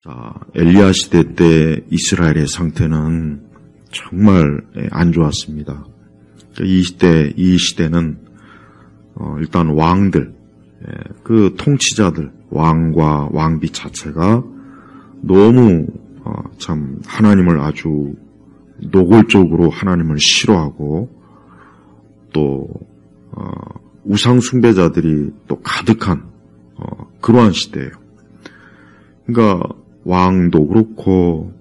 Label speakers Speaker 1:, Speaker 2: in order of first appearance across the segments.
Speaker 1: 자, 엘리야 시대 때 이스라엘의 상태는 정말 안 좋았습니다. 이 시대는 일단 왕들, 그 통치자들, 왕과 왕비 자체가 너무 참 하나님을 아주 노골적으로 하나님을 싫어하고 또 우상 숭배자들이 또 가득한 그러한 시대예요. 그러니까 왕도 그렇고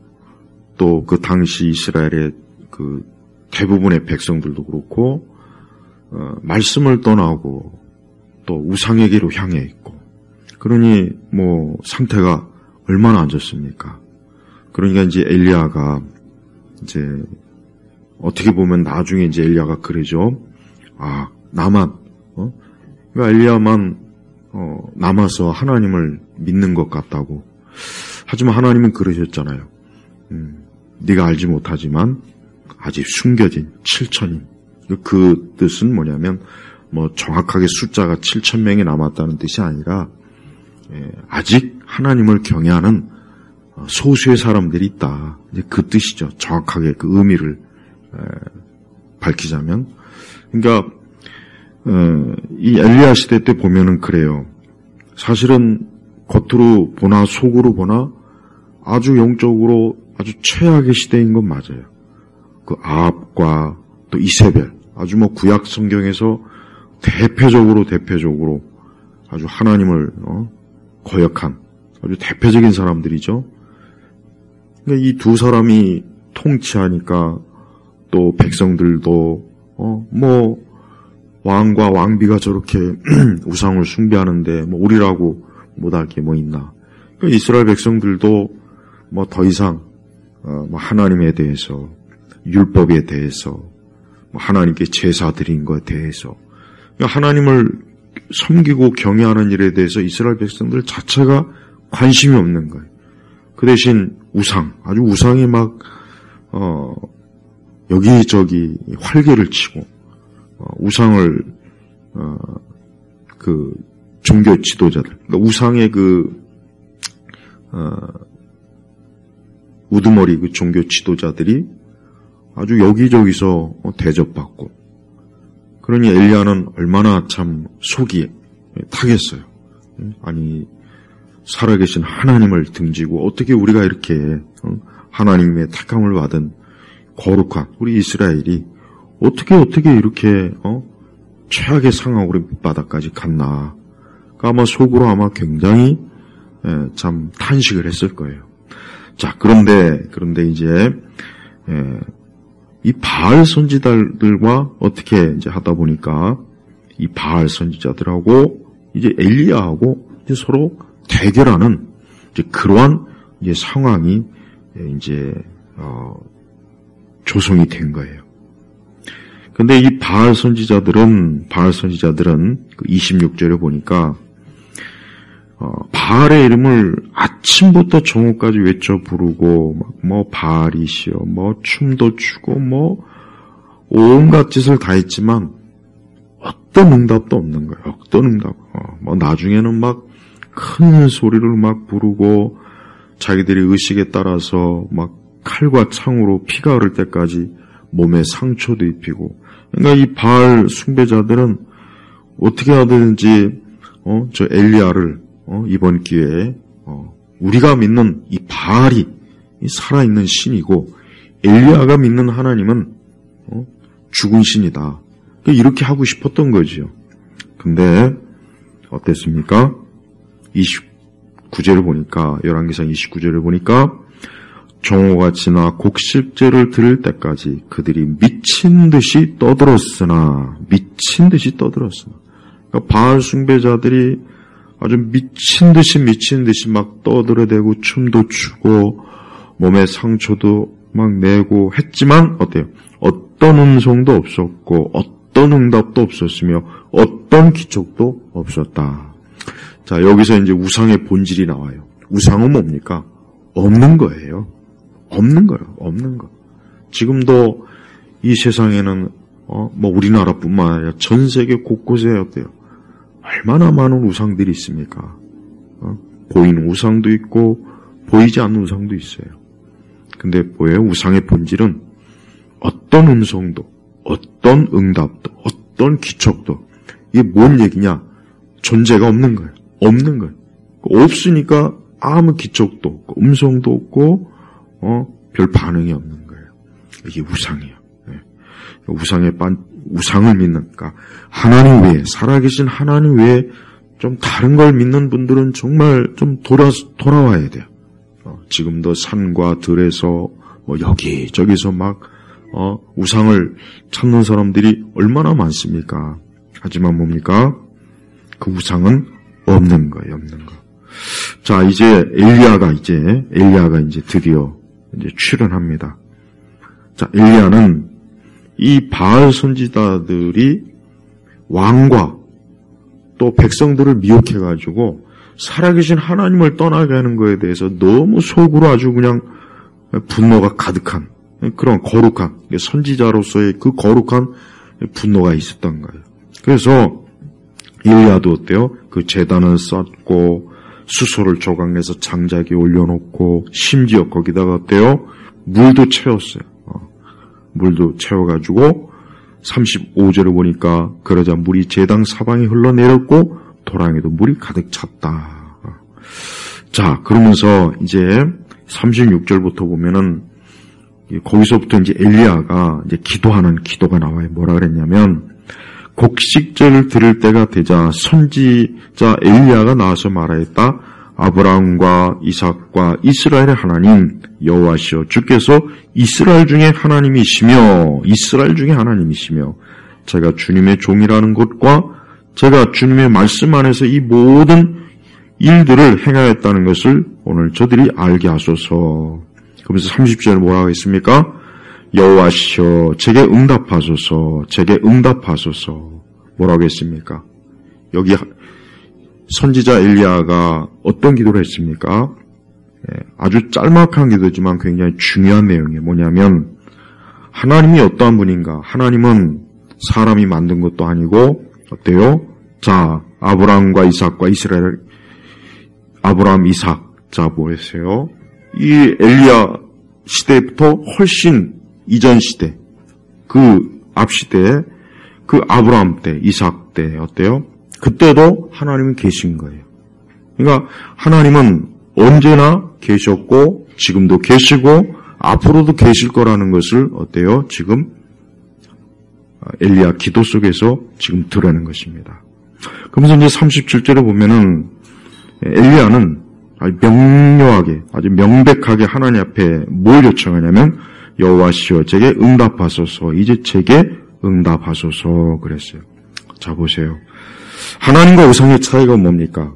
Speaker 1: 또 그 당시 이스라엘의 그 대부분의 백성들도 그렇고 말씀을 떠나고 또 우상에게로 향해 있고, 그러니 뭐 상태가 얼마나 안 좋습니까? 그러니까 이제 엘리야가 이제 어떻게 보면 나중에 이제 엘리야가 그러죠. 나만 그러니까 엘리야만 남아서 하나님을 믿는 것 같다고. 하지만 하나님은 그러셨잖아요. 네가 알지 못하지만 아직 숨겨진 7천인. 그 뜻은 뭐냐면 뭐 정확하게 숫자가 7,000명이 남았다는 뜻이 아니라 아직 하나님을 경외하는 소수의 사람들이 있다. 이제 그 뜻이죠. 정확하게 그 의미를 밝히자면. 그러니까 이 엘리야 시대 때 보면은 그래요. 사실은 겉으로 보나 속으로 보나 아주 영적으로 아주 최악의 시대인 건 맞아요. 그 아합과 또 이세벨, 아주 뭐 구약 성경에서 대표적으로 아주 하나님을 거역한 아주 대표적인 사람들이죠. 그러니까 이 두 사람이 통치하니까 또 백성들도 뭐 왕과 왕비가 저렇게 우상을 숭배하는데 뭐 우리라고 못할 게 뭐 있나. 그러니까 이스라엘 백성들도 뭐 더 이상 뭐 하나님에 대해서, 율법에 대해서, 뭐 하나님께 제사 드린 것에 대해서, 그러니까 하나님을 섬기고 경외하는 일에 대해서 이스라엘 백성들 자체가 관심이 없는 거예요. 그 대신 아주 우상이 막 여기저기 활개를 치고 우상을 그 종교 지도자들, 그러니까 우상의 우두머리 그 종교 지도자들이 아주 여기저기서 대접받고, 그러니 엘리야는 얼마나 참 속이 타겠어요. 아니, 살아계신 하나님을 등지고 어떻게 우리가 이렇게 하나님의 택함을 받은 거룩한 우리 이스라엘이 어떻게 이렇게 최악의 상황으로 밑바닥까지 갔나. 아마 속으로 아마 굉장히 참 탄식을 했을 거예요. 자, 그런데 이제 이 바알 선지자들과 어떻게 이제 하다 보니까 이 바알 선지자들하고 이제 엘리야하고 이제 서로 대결하는 이제 그러한 이제 상황이 이제 조성이 된 거예요. 근데 이 바알 선지자들은 그 26절에 보니까 바알의 이름을 아침부터 정오까지 외쳐 부르고 뭐 바알이시여 뭐 춤도 추고 뭐 온갖 짓을 다 했지만 어떤 응답도 없는 거예요. 어떤 응답. 뭐 나중에는 막 큰 소리를 막 부르고 자기들이 의식에 따라서 막 칼과 창으로 피가 흐를 때까지 몸에 상처도 입히고. 그러니까 이 바알 숭배자들은 어떻게 하든지 저 엘리야를 이번 기회에 우리가 믿는 이 바알이 살아있는 신이고 엘리야가 믿는 하나님은 죽은 신이다. 이렇게 하고 싶었던 거지요. 근데 어땠습니까? 29절을 보니까, 열왕기상 29절을 보니까 정오가 지나 곡식제를 드릴 때까지 그들이 미친 듯이 떠들었으나. 그러니까 바알 숭배자들이 아주 미친 듯이 막 떠들어대고 춤도 추고 몸에 상처도 막 내고 했지만 어때요? 어떤 음성도 없었고 어떤 응답도 없었으며 어떤 기적도 없었다. 자, 여기서 이제 우상의 본질이 나와요. 우상은 뭡니까? 없는 거예요. 없는 거. 지금도 이 세상에는 뭐 우리나라뿐만 아니라 전 세계 곳곳에 어때요? 얼마나 많은 우상들이 있습니까? 보이는 우상도 있고 보이지 않는 우상도 있어요. 근데 뭐예요? 우상의 본질은 어떤 음성도, 어떤 응답도, 어떤 기척도, 이게 뭔 얘기냐? 존재가 없는 거예요. 없는 거예요. 없으니까 아무 기척도 없고, 음성도 없고, 별 반응이 없는 거예요. 이게 우상이에요. 네. 우상을 믿는, 그러니까 하나님 외에, 살아계신 하나님 외에 좀 다른 걸 믿는 분들은 정말 좀 돌아와야 돼요. 지금도 산과 들에서 여기저기서 막 우상을 찾는 사람들이 얼마나 많습니까? 하지만 뭡니까? 그 우상은 없는 거예요, 없는 거. 자, 이제 엘리야가 이제 드디어 이제 출현합니다. 자, 엘리야는 이 바알 선지자들이 왕과 또 백성들을 미혹해가지고 살아계신 하나님을 떠나게 하는 거에 대해서 너무 속으로 아주 그냥 분노가 가득한 그런 거룩한 선지자로서의 그 거룩한 분노가 있었던 거예요. 그래서 엘리야도 어때요? 그 제단을 쌓고 수소를 조각내서 장작에 올려놓고 심지어 거기다가 어때요? 물도 채웠어요. 물도 채워가지고 35절을 보니까 그러자 물이 제당 사방에 흘러내렸고 도랑에도 물이 가득 찼다. 자, 그러면서 이제 36절부터 보면은 거기서부터 이제 엘리야가 이제 기도하는 기도가 나와요. 뭐라 그랬냐면 곡식제를 드릴 때가 되자 선지자 엘리야가 나와서 말하였다. 아브라함과 이삭과 이스라엘의 하나님 여호와시여 주께서 이스라엘 중에 하나님이시며 제가 주님의 종이라는 것과 제가 주님의 말씀 안에서 이 모든 일들을 행하였다는 것을 오늘 저들이 알게 하소서. 그러면서 30절에 뭐라고 했습니까? 여호와시여 제게 응답하소서. 뭐라고 했습니까? 여기 선지자 엘리야가 어떤 기도를 했습니까? 아주 짤막한 기도지만 굉장히 중요한 내용이에요. 뭐냐면 하나님이 어떠한 분인가? 하나님은 사람이 만든 것도 아니고 어때요? 자, 아브라함과 이삭과 이스라엘, 아브라함, 이삭, 자, 뭐였어요? 이 엘리야 시대부터 훨씬 이전 시대, 그 앞 시대, 그 아브라함 때, 이삭 때, 어때요? 그때도 하나님은 계신 거예요. 그러니까 하나님은 언제나 계셨고, 지금도 계시고, 앞으로도 계실 거라는 것을 어때요? 지금 엘리야 기도 속에서 지금 드러내는 것입니다. 그러면서 이제 37절에 보면은 엘리야는 아주 명료하게, 아주 명백하게 하나님 앞에 뭘 요청하냐면 여호와시여 제게 응답하소서. 이제 제게 응답하소서 그랬어요. 자, 보세요. 하나님과 우상의 차이가 뭡니까?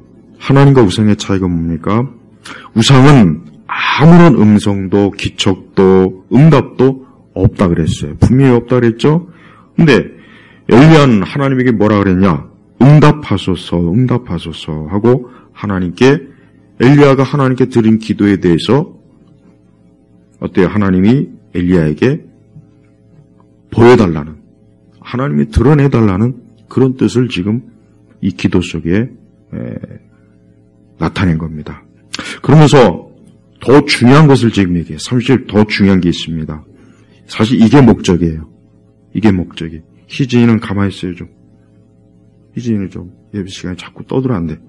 Speaker 1: 우상은 아무런 음성도 기척도 응답도 없다 그랬어요. 분명히 없다 그랬죠? 근데 엘리야는 하나님에게 뭐라 그랬냐? 응답하소서 하고 엘리야가 하나님께 드린 기도에 대해서 어때요? 하나님이 엘리야에게 보여달라는, 하나님이 드러내달라는 그런 뜻을 지금 이 기도 속에 나타낸 겁니다. 그러면서 더 중요한 것을 지금 얘기해요. 30절 더 중요한 게 있습니다. 사실 이게 목적이에요. 희진이는 가만히 있어요, 좀. 희진이는 좀 예배 시간에 자꾸 떠들면 안 돼.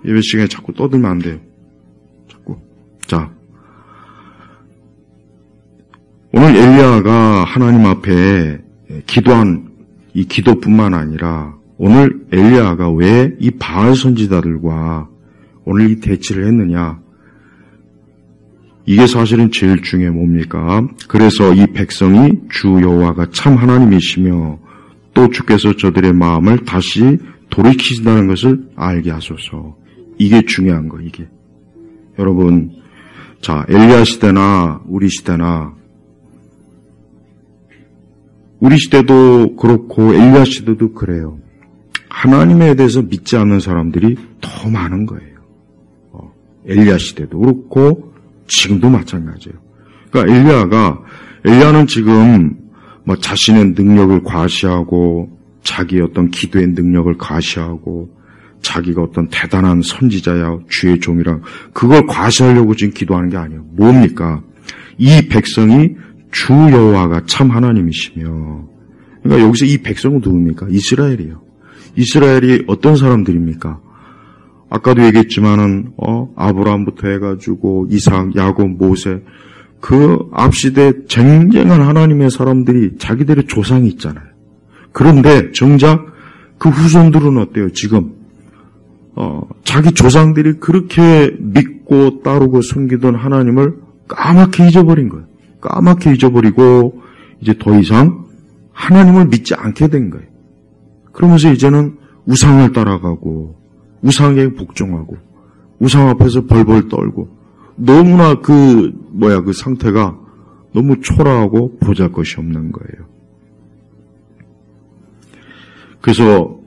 Speaker 1: 예배 시간에 자꾸 떠들면 안 돼요. 자꾸. 자. 오늘 엘리야가 하나님 앞에 기도한 이 기도뿐만 아니라 오늘 엘리야가 왜 이 바알 선지자들과 오늘 이 대치를 했느냐? 이게 사실은 제일 중요해 뭡니까? 그래서 이 백성이 주 여호와가 참 하나님이시며 또 주께서 저들의 마음을 다시 돌이키신다는 것을 알게 하소서. 이게 중요한 거, 이게. 여러분, 자, 엘리야 시대나 우리 시대도 그렇고 엘리야 시대도 그래요. 하나님에 대해서 믿지 않는 사람들이 더 많은 거예요. 엘리야 시대도 그렇고 지금도 마찬가지예요. 그러니까 엘리야는 지금 자신의 능력을 과시하고 자기의 어떤 기도의 능력을 과시하고 자기가 어떤 대단한 선지자야 주의 종이라 그걸 과시하려고 지금 기도하는 게 아니에요. 뭡니까? 이 백성이 주 여호와가 참 하나님이시며, 그러니까 여기서 이 백성은 누굽니까? 이스라엘이에요. 이스라엘이 어떤 사람들입니까? 아까도 얘기했지만은 아브라함부터 해가지고 이삭, 야곱, 모세 그 앞시대 쟁쟁한 하나님의 사람들이 자기들의 조상이 있잖아요. 그런데 정작 그 후손들은 어때요? 지금 자기 조상들이 그렇게 믿고 따르고 섬기던 하나님을 까맣게 잊어버린 거예요. 까맣게 잊어버리고 이제 더 이상 하나님을 믿지 않게 된 거예요. 그러면서 이제는 우상을 따라가고 우상에 복종하고 우상 앞에서 벌벌 떨고 너무나 그 상태가 너무 초라하고 보잘것이 없는 거예요. 그래서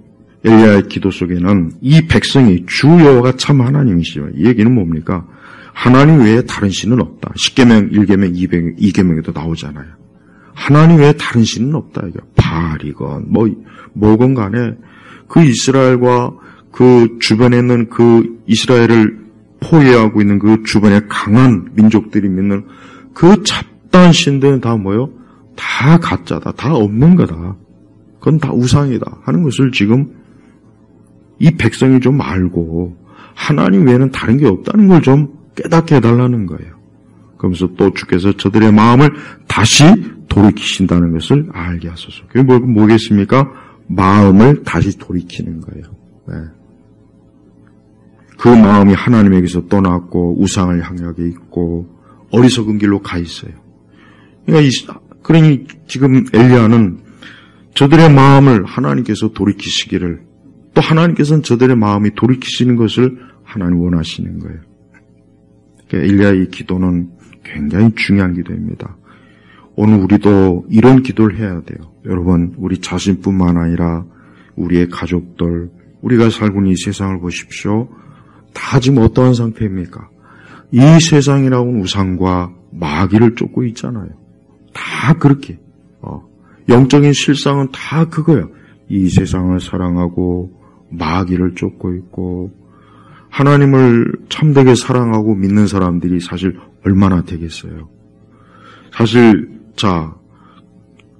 Speaker 1: 엘리야의 기도 속에는 이 백성이 주 여호와가 참 하나님이시죠. 이 얘기는 뭡니까? 하나님 외에 다른 신은 없다. 10계명, 1계명, 2계명에도 나오잖아요. 하나님 외에 다른 신은 없다. 이게 바알이건 뭐건 간에 그 이스라엘과 그 주변에 있는 그 이스라엘을 포위하고 있는 그 주변에 강한 민족들이 믿는 그 잡다한 신들은 다 뭐요? 다 가짜다. 다 없는 거다. 그건 다 우상이다 하는 것을 지금 이 백성이 좀 알고 하나님 외에는 다른 게 없다는 걸 좀 깨닫게 해달라는 거예요. 그러면서 또 주께서 저들의 마음을 다시 돌이키신다는 것을 알게 하소서. 그게 뭐겠습니까? 마음을 다시 돌이키는 거예요. 네. 그 마음이 하나님에게서 떠났고 우상을 향하게 있고 어리석은 길로 가 있어요. 그러니 지금 엘리야는 저들의 마음을 하나님께서 돌이키시기를, 또 하나님께서는 저들의 마음이 돌이키시는 것을 하나님 원하시는 거예요. 그러니까 엘리야의 기도는 굉장히 중요한 기도입니다. 오늘 우리도 이런 기도를 해야 돼요. 여러분, 우리 자신뿐만 아니라 우리의 가족들, 우리가 살고 있는 이 세상을 보십시오. 다 지금 어떠한 상태입니까? 이 세상이라고는 우상과 마귀를 쫓고 있잖아요. 다 그렇게. 영적인 실상은 다 그거예요. 이 세상을 사랑하고 마귀를 쫓고 있고, 하나님을 참되게 사랑하고 믿는 사람들이 사실 얼마나 되겠어요. 사실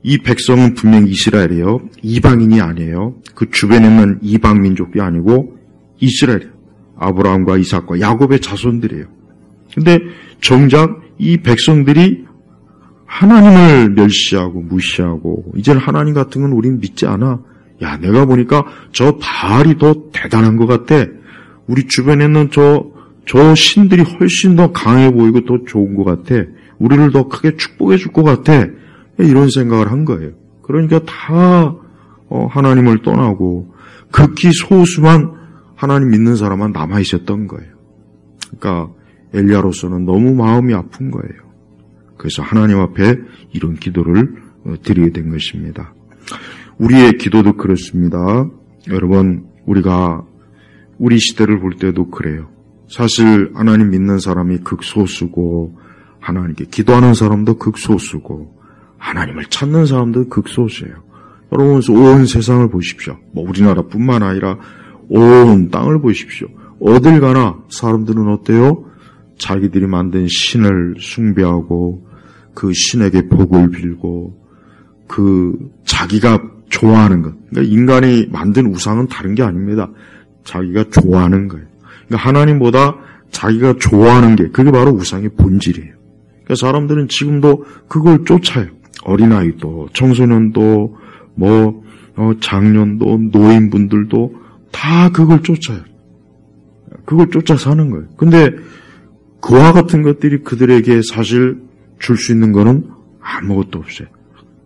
Speaker 1: 이 백성은 분명히 이스라엘이에요. 이방인이 아니에요. 그 주변에 있는 이방 민족이 아니고 이스라엘이에요. 아브라함과 이삭과 야곱의 자손들이에요. 근데 정작 이 백성들이 하나님을 멸시하고 무시하고 이제는 하나님 같은 건 우린 믿지 않아. 야, 내가 보니까 저 바알이 더 대단한 것 같아. 우리 주변에 있는 저 신들이 훨씬 더 강해 보이고 더 좋은 것 같아. 우리를 더 크게 축복해 줄 것 같아. 이런 생각을 한 거예요. 그러니까 다 하나님을 떠나고 극히 소수만 하나님 믿는 사람만 남아 있었던 거예요. 그러니까 엘리야로서는 너무 마음이 아픈 거예요. 그래서 하나님 앞에 이런 기도를 드리게 된 것입니다. 우리의 기도도 그렇습니다. 여러분, 우리가 우리 시대를 볼 때도 그래요. 사실 하나님 믿는 사람이 극소수고 하나님께 기도하는 사람도 극소수고 하나님을 찾는 사람도 극소수예요. 여러분, 온 세상을 보십시오. 우리나라뿐만 아니라 온 땅을 보십시오. 어딜 가나 사람들은 어때요? 자기들이 만든 신을 숭배하고 그 신에게 복을 빌고 그 자기가 좋아하는 것. 그러니까 인간이 만든 우상은 다른 게 아닙니다. 자기가 좋아하는 거예요. 그러니까 하나님보다 자기가 좋아하는 게 그게 바로 우상의 본질이에요. 그러니까 사람들은 지금도 그걸 쫓아요. 어린아이도 청소년도 장년도 노인분들도 다 그걸 쫓아요. 그걸 쫓아 사는 거예요. 근데 그와 같은 것들이 그들에게 사실 줄 수 있는 거는 아무것도 없어요.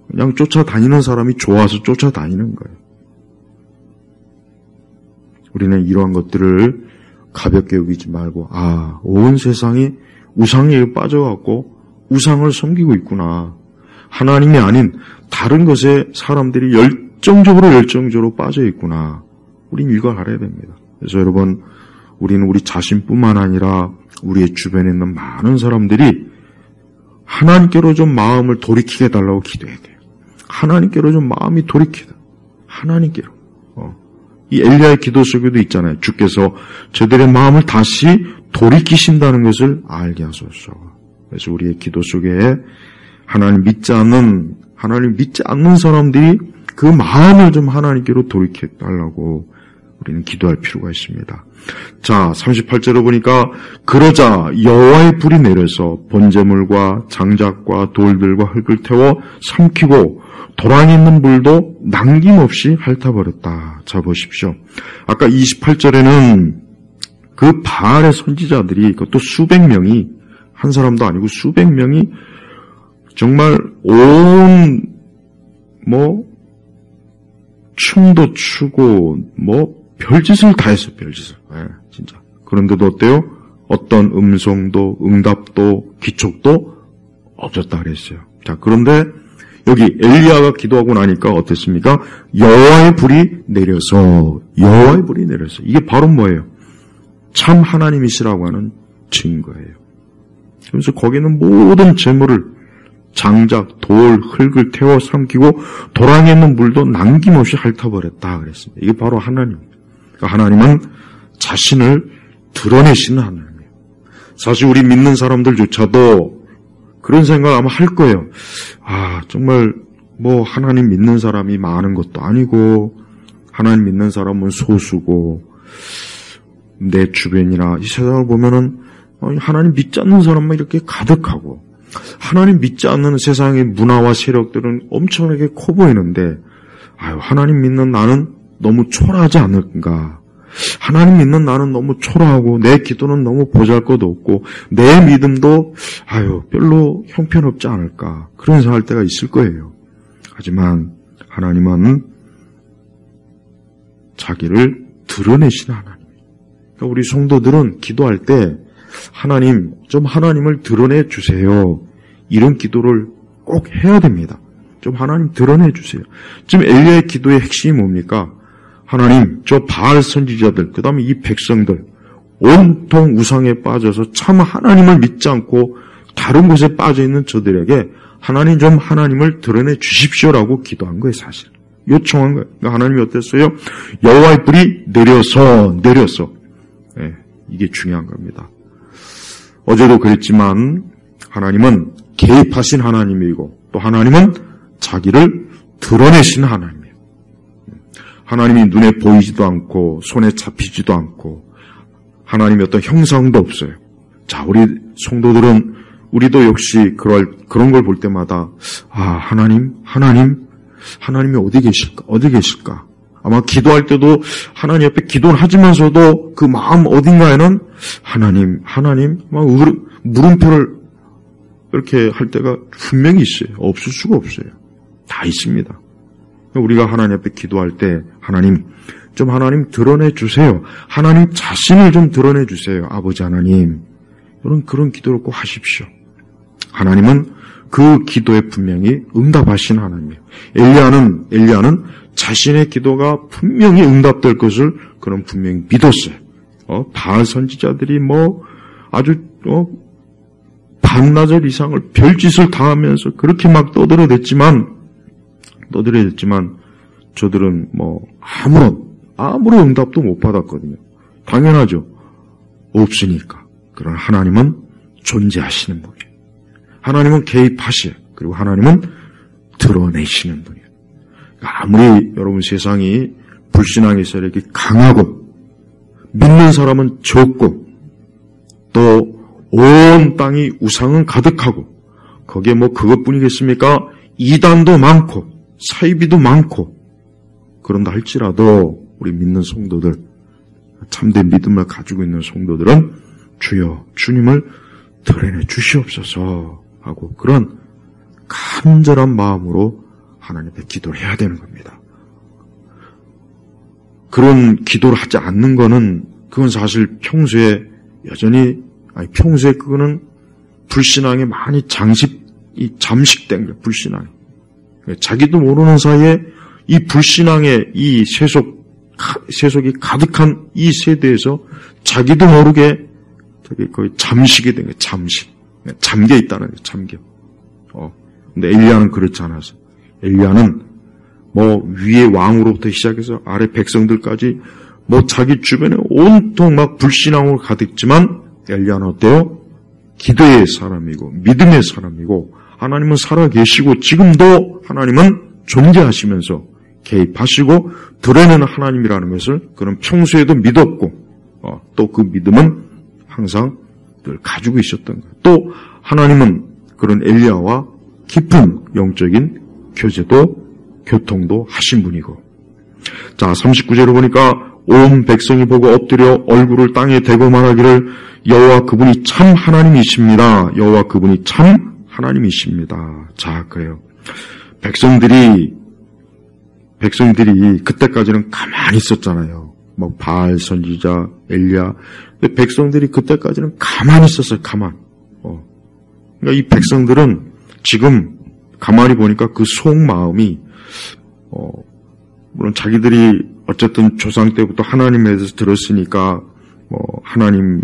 Speaker 1: 그냥 쫓아다니는 사람이 좋아서 쫓아다니는 거예요. 우리는 이러한 것들을 가볍게 여기지 말고 온 세상이 우상에 빠져갖고 우상을 섬기고 있구나. 하나님이 아닌 다른 것에 사람들이 열정적으로 빠져 있구나. 우린 이걸 알아야 됩니다. 그래서 여러분, 우리는 우리 자신뿐만 아니라 우리의 주변에 있는 많은 사람들이 하나님께로 좀 마음을 돌이키게 해달라고 기도해야 돼요. 하나님께로 좀 마음이 돌이키다. 하나님께로. 이 엘리야의 기도 속에도 있잖아요. 주께서 저들의 마음을 다시 돌이키신다는 것을 알게 하소서. 그래서 우리의 기도 속에 하나님 믿지 않는 사람들이 그 마음을 좀 하나님께로 돌이켜달라고 우리는 기도할 필요가 있습니다. 자, 38절로 보니까 그러자 여호와의 불이 내려서 번제물과 장작과 돌들과 흙을 태워 삼키고 도랑에 있는 물도 남김없이 핥아버렸다. 자, 보십시오. 아까 28절에는 그 바알의 선지자들이, 그것도 수백 명이, 한 사람도 아니고 수백 명이 정말 춤도 추고 별짓을 다 했어요. 별짓을. 진짜. 그런데도 어때요? 어떤 음성도 응답도 기척도 없었다 그랬어요. 자, 그런데 여기 엘리야가 기도하고 나니까 어땠습니까? 여호와의 불이 내려서 이게 바로 뭐예요? 참 하나님이시라고 하는 증거예요. 그래서 거기는 모든 재물을 장작, 돌, 흙을 태워 삼키고 도랑에 있는 물도 남김없이 핥아버렸다 그랬습니다. 이게 바로 하나님. 그러니까 하나님은 자신을 드러내시는 하나님이에요. 사실 우리 믿는 사람들조차도 그런 생각 아마 할 거예요. 정말 하나님 믿는 사람이 많은 것도 아니고 하나님 믿는 사람은 소수고 내 주변이나 이 세상을 보면은 하나님 믿지 않는 사람만 이렇게 가득하고 하나님 믿지 않는 세상의 문화와 세력들은 엄청나게 커 보이는데 하나님 믿는 나는 너무 초라하지 않을까? 하나님 믿는 나는 너무 초라하고 내 기도는 너무 보잘것없고 내 믿음도 별로 형편없지 않을까? 그런 생각할 때가 있을 거예요. 하지만 하나님은 자기를 드러내시는 하나님. 그러니까 우리 성도들은 기도할 때 하나님, 좀 하나님을 드러내 주세요. 이런 기도를 꼭 해야 됩니다. 좀 하나님 드러내 주세요. 지금 엘리야의 기도의 핵심이 뭡니까? 하나님, 저 바알 선지자들, 그 다음에 이 백성들, 온통 우상에 빠져서 참 하나님을 믿지 않고 다른 곳에 빠져있는 저들에게 하나님 좀 하나님을 드러내 주십시오라고 기도한 거예요, 사실. 요청한 거예요. 그러니까 하나님이 어땠어요? 여호와의 불이 내려서. 이게 중요한 겁니다. 어제도 그랬지만 하나님은 개입하신 하나님이고 또 하나님은 자기를 드러내시는 하나님이에요. 하나님이 눈에 보이지도 않고 손에 잡히지도 않고 하나님의 어떤 형상도 없어요. 자, 우리 성도들은 우리도 역시 그런 걸 볼 때마다 하나님이 어디 계실까? 아마 기도할 때도 하나님 옆에 기도를 하지만서도 그 마음 어딘가에는 하나님 막 물음표를 이렇게 할 때가 분명히 있어요. 없을 수가 없어요. 다 있습니다. 우리가 하나님 앞에 기도할 때 하나님 드러내 주세요. 하나님 자신을 좀 드러내 주세요. 아버지 하나님. 그런 기도를 꼭 하십시오. 하나님은 그 기도에 분명히 응답하신 하나님이에요. 엘리야는 자신의 기도가 분명히 응답될 것을 그는 분명히 믿었어요. 바알 선지자들이 아주 반나절 이상을 별짓을 다 하면서 그렇게 막 떠들어댔지만 저들은 아무런 응답도 못 받았거든요. 당연하죠. 없으니까. 그러나 하나님은 존재하시는 분이에요. 하나님은 개입하셔요. 그리고 하나님은 드러내시는 분이에요. 아무리 여러분 세상이 불신앙의 세력이 강하고 믿는 사람은 적고 또 온 땅이 우상은 가득하고 거기에 그것뿐이겠습니까? 이단도 많고 사이비도 많고 그런다 할지라도 우리 믿는 성도들, 참된 믿음을 가지고 있는 성도들은 주여 주님을 드러내 주시옵소서 하고 그런 간절한 마음으로 하나님 앞에 기도를 해야 되는 겁니다. 그런 기도를 하지 않는 거는 그건 사실 평소에 그거는 불신앙에 많이 잠식된 거예요. 불신앙. 자기도 모르는 사이에 이 불신앙의 이 세속이 가득한 이 세대에서 자기도 모르게 거의 잠식이 된 거예요. 잠겨 있다는 거예요. 잠겨. 근데 엘리야는 그렇지 않았어요. 엘리야는 뭐 위의 왕으로부터 시작해서 아래 백성들까지 뭐 자기 주변에 온통 막 불신앙으로 가득지만 엘리야는 어때요? 기도의 사람이고 믿음의 사람이고 하나님은 살아계시고 지금도 하나님은 존재하시면서 개입하시고 드러내는 하나님이라는 것을 그는 평소에도 믿었고 또 그 믿음은 항상 늘 가지고 있었던 거예요. 또 하나님은 그런 엘리야와 깊은 영적인 교통도 하신 분이고. 자, 39절을 보니까 온 백성이 보고 엎드려 얼굴을 땅에 대고 말하기를 여호와 그분이 참 하나님이십니다. 여호와 그분이 참 하나님이십니다. 자, 그래요. 백성들이 그때까지는 가만히 있었잖아요. 뭐 바알 선지자, 엘리야. 근데 백성들이 그때까지는 가만히 있었어요. 그러니까 이 백성들은 지금 가만히 보니까 그 속마음이 물론 자기들이 어쨌든 조상 때부터 하나님에 대해서 들었으니까 하나님에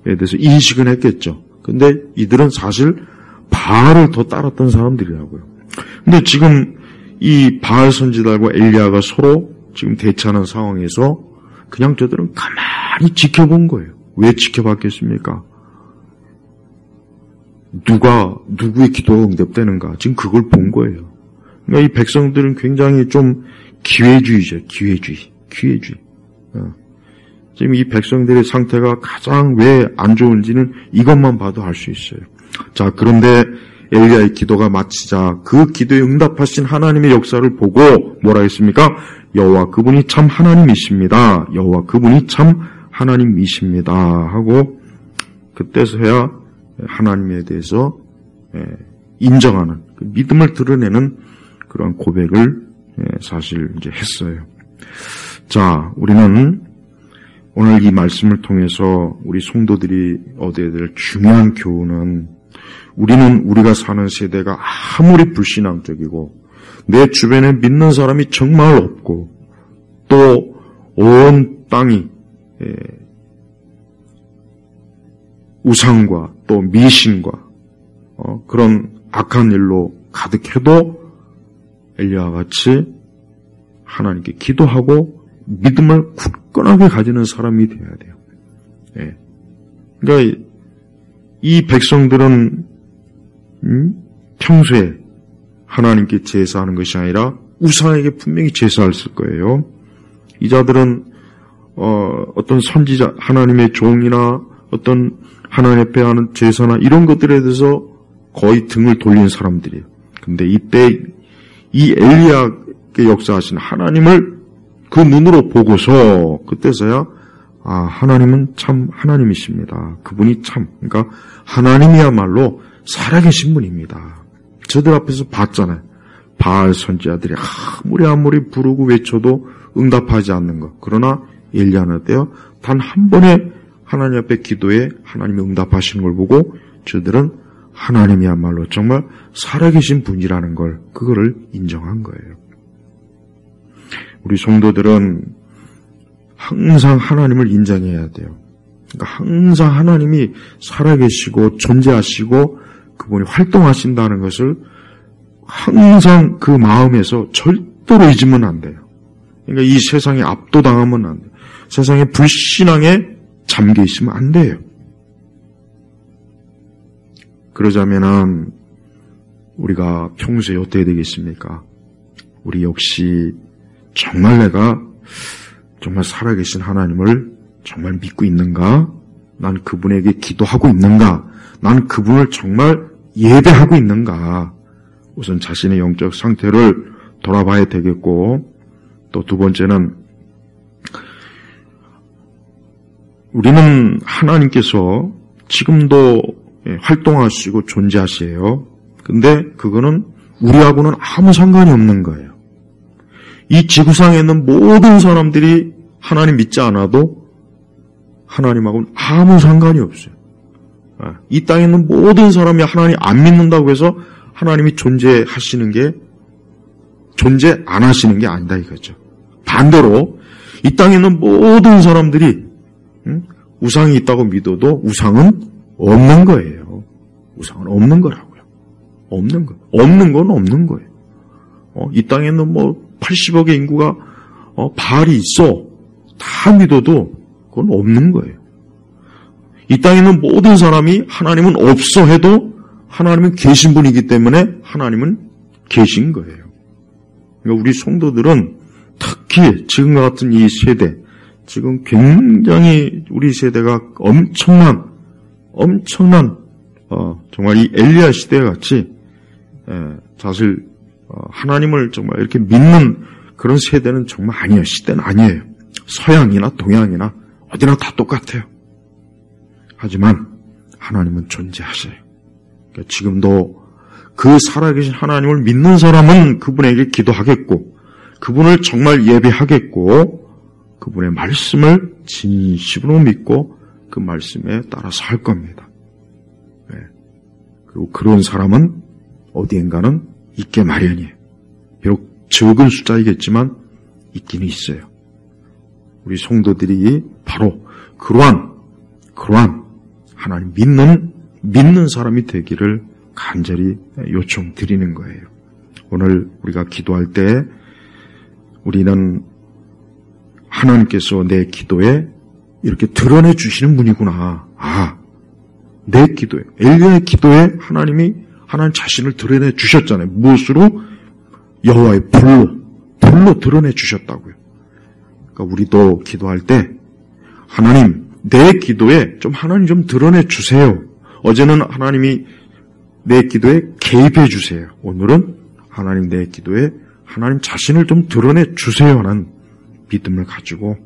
Speaker 1: 대해서 인식은 했겠죠. 근데 이들은 사실 바알을 더 따랐던 사람들이라고요. 근데 지금 이 바알 선지자들과 엘리야가 서로 지금 대치하는 상황에서 그냥 저들은 가만히 지켜본 거예요. 왜 지켜봤겠습니까? 누구의 기도가 응답되는가? 지금 그걸 본 거예요. 그러니까 이 백성들은 굉장히 좀 기회주의죠. 기회주의. 지금 이 백성들의 상태가 가장 왜 안 좋은지는 이것만 봐도 알 수 있어요. 자, 그런데 엘리야의 기도가 마치자 그 기도에 응답하신 하나님의 역사를 보고 뭐라 했습니까? 여호와 그분이 참 하나님이십니다. 여호와 그분이 참 하나님이십니다. 하고 그때서야 하나님에 대해서 인정하는 그 믿음을 드러내는 그런 고백을 사실 이제 했어요. 자, 우리는 오늘 이 말씀을 통해서 우리 성도들이 얻어야 될 중요한 교훈은 우리가 사는 세대가 아무리 불신앙적이고 내 주변에 믿는 사람이 정말 없고 또 온 땅이 우상과 또 미신과 그런 악한 일로 가득해도 엘리야와 같이 하나님께 기도하고 믿음을 굳건하게 가지는 사람이 되어야 돼요. 그러니까 이 백성들은 평소에 하나님께 제사하는 것이 아니라 우상에게 분명히 제사했을 거예요. 이 자들은 어떤 선지자, 하나님의 종이나 어떤 하나님 앞에 하는 제사나 이런 것들에 대해서 거의 등을 돌린 사람들이에요. 근데 이때 이 엘리야께 역사하신 하나님을 그 눈으로 보고서 그때서야 하나님은 참 하나님이십니다. 그분이 참, 그러니까 하나님이야말로 살아계신 분입니다. 저들 앞에서 봤잖아요. 바알 선지자들이 아무리 부르고 외쳐도 응답하지 않는 것. 그러나 엘리야는 어때요? 단 한 번의 하나님 앞에 기도에 하나님이 응답하시는 걸 보고 저들은 하나님이야말로 정말 살아계신 분이라는 걸, 그거를 인정한 거예요. 우리 성도들은 항상 하나님을 인정해야 돼요. 그러니까 항상 하나님이 살아계시고 존재하시고 그분이 활동하신다는 것을 항상 그 마음에서 절대로 잊으면 안 돼요. 그러니까 이 세상에 압도당하면 안 돼요. 세상의 불신앙에 잠겨 있으면 안 돼요. 그러자면은 우리가 평소에 어떻게 되겠습니까? 우리 역시 정말 내가 정말 살아계신 하나님을 정말 믿고 있는가? 난 그분에게 기도하고 있는가? 난 그분을 정말 예배하고 있는가? 우선 자신의 영적 상태를 돌아봐야 되겠고, 또 두 번째는 우리는 하나님께서 지금도 활동하시고 존재하세요. 근데 그거는 우리하고는 아무 상관이 없는 거예요. 이 지구상에 있는 모든 사람들이 하나님 믿지 않아도 하나님하고는 아무 상관이 없어요. 이 땅에 있는 모든 사람이 하나님 안 믿는다고 해서 하나님이 존재하시는 게, 존재 안 하시는 게 아니다 이거죠. 반대로 이 땅에 있는 모든 사람들이 우상이 있다고 믿어도 우상은 없는 거예요. 우상은 없는 거라고요. 없는 거. 없는 건 없는 거예요. 이 땅에 있는 80억의 인구가 바알이 있어 다 믿어도 그건 없는 거예요. 이 땅에 있는 모든 사람이 하나님은 없어 해도 하나님은 계신 분이기 때문에 하나님은 계신 거예요. 그러니까 우리 성도들은 특히 지금과 같은 이 세대, 지금 굉장히 우리 세대가 엄청난 정말 이 엘리야 시대 같이 사실 하나님을 정말 이렇게 믿는 그런 세대는 정말 아니에요. 시대는 아니에요. 서양이나 동양이나 어디나 다 똑같아요. 하지만 하나님은 존재하셔요. 그러니까 지금도 그 살아계신 하나님을 믿는 사람은 그분에게 기도하겠고 그분을 정말 예배하겠고 그분의 말씀을 진심으로 믿고 그 말씀에 따라서 할 겁니다. 네. 그리고 그런 사람은 어디엔가는 있게 마련이에요. 비록 적은 숫자이겠지만 있기는 있어요. 우리 성도들이 바로 그러한 하나님 믿는 사람이 되기를 간절히 요청드리는 거예요. 오늘 우리가 기도할 때 우리는 하나님께서 내 기도에 이렇게 드러내 주시는 분이구나. 내 기도에, 엘리야의 기도에 하나님 자신을 드러내 주셨잖아요. 무엇으로? 여호와의 불로 드러내 주셨다고요. 그러니까 우리도 기도할 때 하나님 내 기도에 하나님 좀 드러내 주세요. 어제는 하나님이 내 기도에 개입해 주세요. 오늘은 하나님 내 기도에 하나님 자신을 좀 드러내 주세요 하는 믿음을 가지고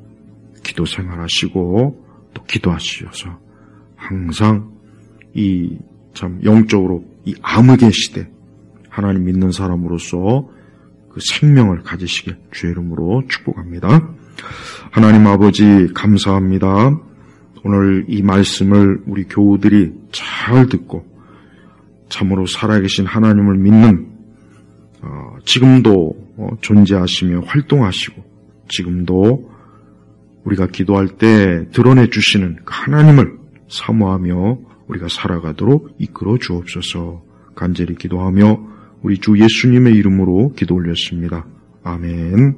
Speaker 1: 기도 생활하시고 또 기도하시어서 항상 이 참 영적으로 이 암흑의 시대 하나님 믿는 사람으로서 그 생명을 가지시길 주의 이름으로 축복합니다. 하나님 아버지 감사합니다. 오늘 이 말씀을 우리 교우들이 잘 듣고 참으로 살아계신 하나님을 믿는 지금도 존재하시며 활동하시고 지금도 우리가 기도할 때 드러내 주시는 그 하나님을 사모하며 우리가 살아가도록 이끌어 주옵소서. 간절히 기도하며 우리 주 예수님의 이름으로 기도 올렸습니다. 아멘.